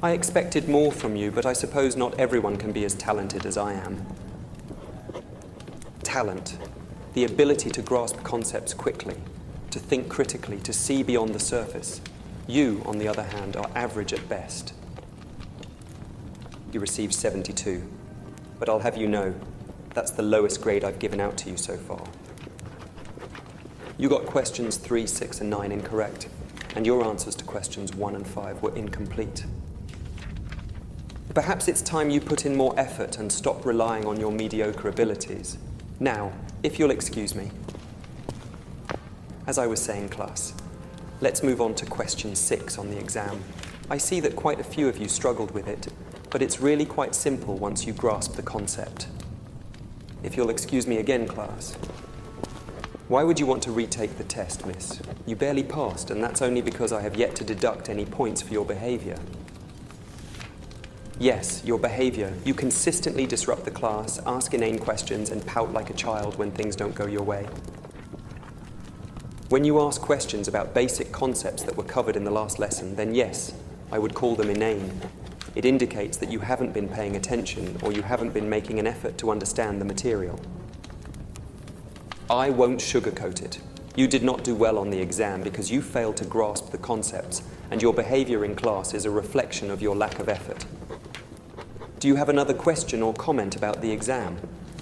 I expected more from you, but I suppose not everyone can be as talented as I am. Talent, the ability to grasp concepts quickly, to think critically, to see beyond the surface. You, on the other hand, are average at best. You received 72, but I'll have you know, that's the lowest grade I've given out to you so far. You got questions 3, 6, and 9 incorrect, and your answers to questions 1 and 5 were incomplete. Perhaps it's time you put in more effort and stop relying on your mediocre abilities. Now, if you'll excuse me. As I was saying, class, let's move on to question 6 on the exam. I see that quite a few of you struggled with it, but it's really quite simple once you grasp the concept. If you'll excuse me again, class. Why would you want to retake the test, miss? You barely passed, and that's only because I have yet to deduct any points for your behaviour. Yes, your behaviour. You consistently disrupt the class, ask inane questions, and pout like a child when things don't go your way. When you ask questions about basic concepts that were covered in the last lesson, then yes, I would call them inane. It indicates that you haven't been paying attention or you haven't been making an effort to understand the material. I won't sugarcoat it. You did not do well on the exam because you failed to grasp the concepts, and your behaviour in class is a reflection of your lack of effort. Do you have another question or comment about the exam?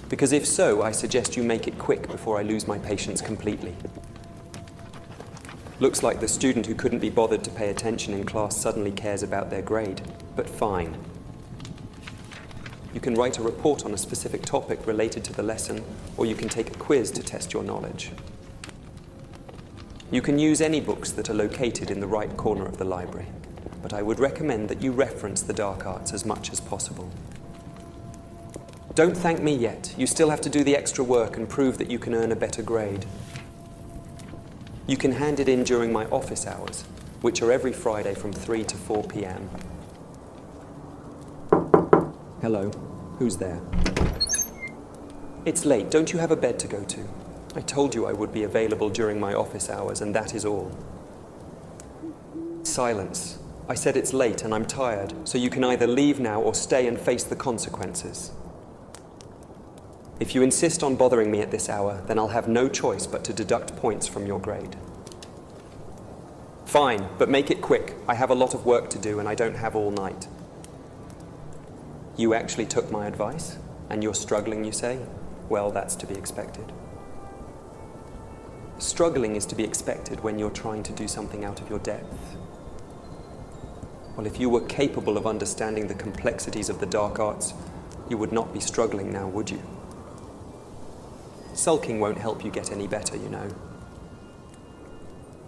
Because if so, I suggest you make it quick before I lose my patience completely. Looks like the student who couldn't be bothered to pay attention in class suddenly cares about their grade, but fine. You can write a report on a specific topic related to the lesson, or you can take a quiz to test your knowledge. You can use any books that are located in the right corner of the library, but I would recommend that you reference the dark arts as much as possible. Don't thank me yet. You still have to do the extra work and prove that you can earn a better grade. You can hand it in during my office hours, which are every Friday from 3 to 4 p.m. Hello, who's there? It's late, don't you have a bed to go to? I told you I would be available during my office hours, and that is all. Silence. I said it's late and I'm tired, so you can either leave now or stay and face the consequences. If you insist on bothering me at this hour, then I'll have no choice but to deduct points from your grade. Fine, but make it quick. I have a lot of work to do and I don't have all night. You actually took my advice? And you're struggling, you say? Well, that's to be expected. Struggling is to be expected when you're trying to do something out of your depth. Well, if you were capable of understanding the complexities of the dark arts, you would not be struggling now, would you? Sulking won't help you get any better, you know.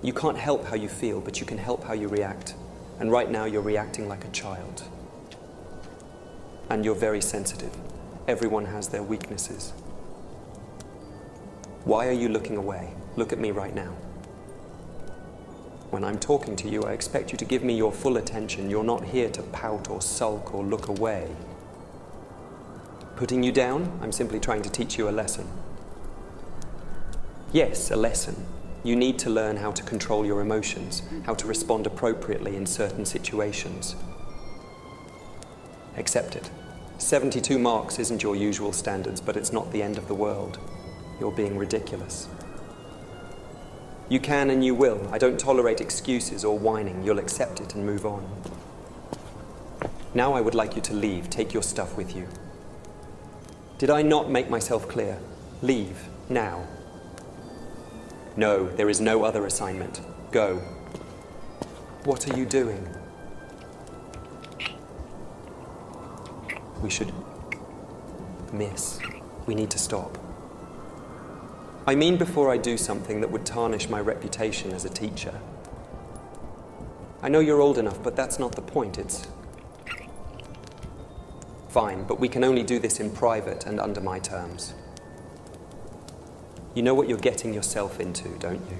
You can't help how you feel, but you can help how you react. And right now you're reacting like a child. And you're very sensitive. Everyone has their weaknesses. Why are you looking away? Look at me right now. When I'm talking to you, I expect you to give me your full attention. You're not here to pout or sulk or look away. Putting you down? I'm simply trying to teach you a lesson. Yes, a lesson. You need to learn how to control your emotions, how to respond appropriately in certain situations. Accept it. 72 marks isn't your usual standards, but it's not the end of the world. You're being ridiculous. You can and you will. I don't tolerate excuses or whining. You'll accept it and move on. Now I would like you to leave. Take your stuff with you. Did I not make myself clear? Leave, now. No, there is no other assignment. Go. What are you doing? We should... Miss, we need to stop. I mean before I do something that would tarnish my reputation as a teacher. I know you're old enough, but that's not the point. It's... Fine, but we can only do this in private and under my terms. You know what you're getting yourself into, don't you?